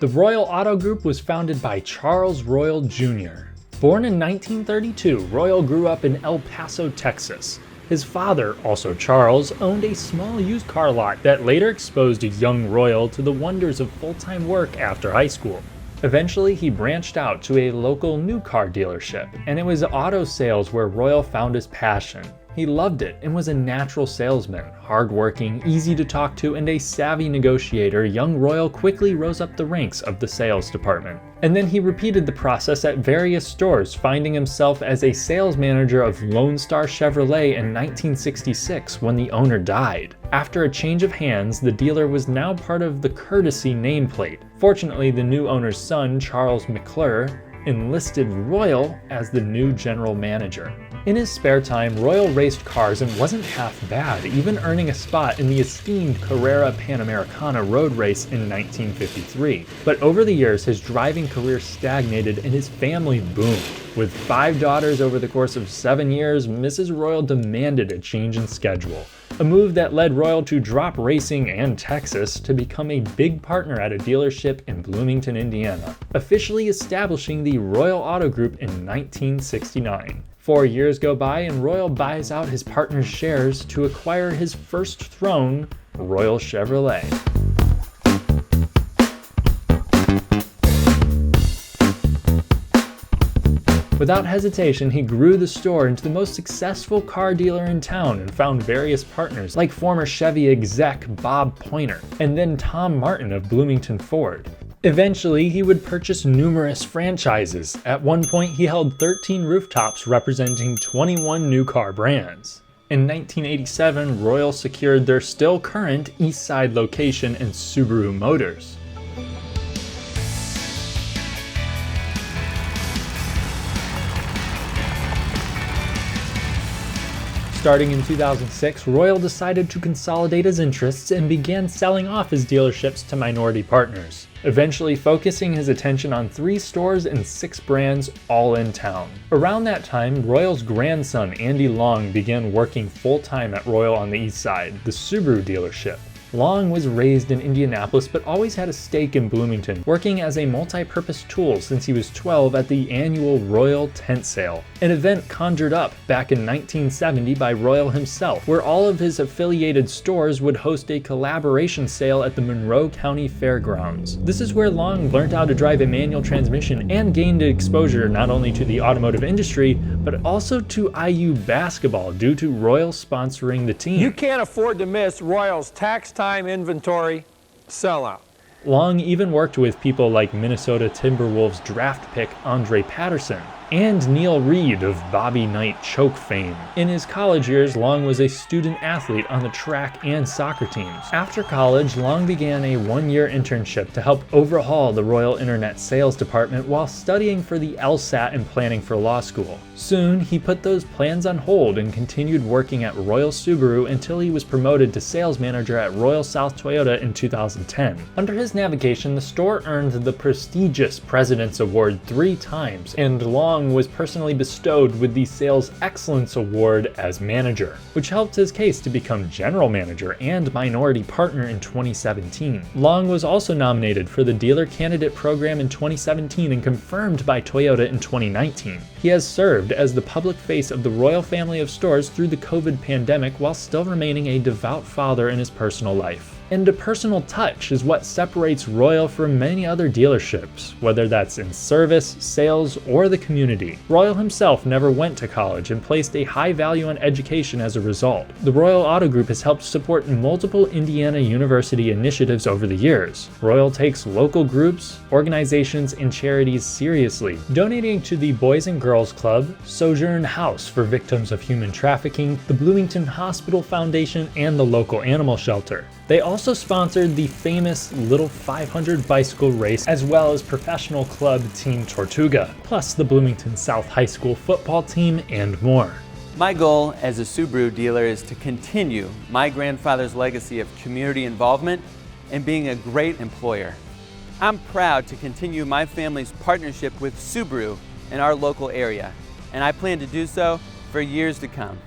The Royal Auto Group was founded by Charles Royal Jr. Born in 1932, Royal grew up in El Paso, Texas. His father, also Charles, owned a small used car lot that later exposed young Royal to the wonders of full-time work after high school. Eventually, he branched out to a local new car dealership, and it was auto sales where Royal found his passion. He loved it and was a natural salesman, hardworking, easy to talk to, and a savvy negotiator. Young Royal quickly rose up the ranks of the sales department. And then he repeated the process at various stores, finding himself as a sales manager of Lone Star Chevrolet in 1966 when the owner died. After a change of hands, the dealer was now part of the Courtesy nameplate. Fortunately, the new owner's son, Charles McClure, enlisted Royal as the new general manager. In his spare time, Royal raced cars and wasn't half bad, even earning a spot in the esteemed Carrera Panamericana road race in 1953. But over the years, his driving career stagnated and his family boomed. With 5 daughters over the course of 7 years, Mrs. Royal demanded a change in schedule. A move that led Royal to drop racing and Texas to become a big partner at a dealership in Bloomington, Indiana, officially establishing the Royal Auto Group in 1969. 4 years go by and Royal buys out his partner's shares to acquire his first throne, Royal Chevrolet. Without hesitation, he grew the store into the most successful car dealer in town and found various partners like former Chevy exec Bob Pointer and then Tom Martin of Bloomington Ford. Eventually, he would purchase numerous franchises. At one point, he held 13 rooftops representing 21 new car brands. In 1987, Royal secured their still current East Side location in Subaru Motors. Starting in 2006, Royal decided to consolidate his interests and began selling off his dealerships to minority partners, eventually focusing his attention on 3 stores and 6 brands all in town. Around that time, Royal's grandson Andy Long began working full-time at Royal on the East Side, the Subaru dealership. Long was raised in Indianapolis but always had a stake in Bloomington, working as a multi-purpose tool since he was 12 at the annual Royal Tent Sale, an event conjured up back in 1970 by Royal himself, where all of his affiliated stores would host a collaboration sale at the Monroe County Fairgrounds. This is where Long learned how to drive a manual transmission and gained exposure not only to the automotive industry, but also to IU basketball due to Royal sponsoring the team. You can't afford to miss Royal's tax time inventory sellout. Long even worked with people like Minnesota Timberwolves draft pick Andre Patterson and Neil Reed of Bobby Knight choke fame. In his college years, Long was a student athlete on the track and soccer teams. After college, Long began a 1-year internship to help overhaul the Royal Internet sales department while studying for the LSAT and planning for law school. Soon, he put those plans on hold and continued working at Royal Subaru until he was promoted to sales manager at Royal South Toyota in 2010. Under his navigation, the store earned the prestigious President's Award 3 times, and Long was personally bestowed with the Sales Excellence Award as manager, which helped his case to become general manager and minority partner in 2017. Long was also nominated for the Dealer Candidate Program in 2017 and confirmed by Toyota in 2019. He has served as the public face of the Royal family of stores through the COVID pandemic while still remaining a devout father in his personal life. And a personal touch is what separates Royal from many other dealerships, whether that's in service, sales, or the community. Royal himself never went to college and placed a high value on education as a result. The Royal Auto Group has helped support multiple Indiana University initiatives over the years. Royal takes local groups, organizations, and charities seriously, donating to the Boys and Girls Club, Sojourn House for victims of human trafficking, the Bloomington Hospital Foundation, and the local animal shelter. They also sponsored the famous Little 500 bicycle race, as well as professional club Team Tortuga, plus the Bloomington South High School football team, and more. My goal as a Subaru dealer is to continue my grandfather's legacy of community involvement and being a great employer. I'm proud to continue my family's partnership with Subaru in our local area, and I plan to do so for years to come.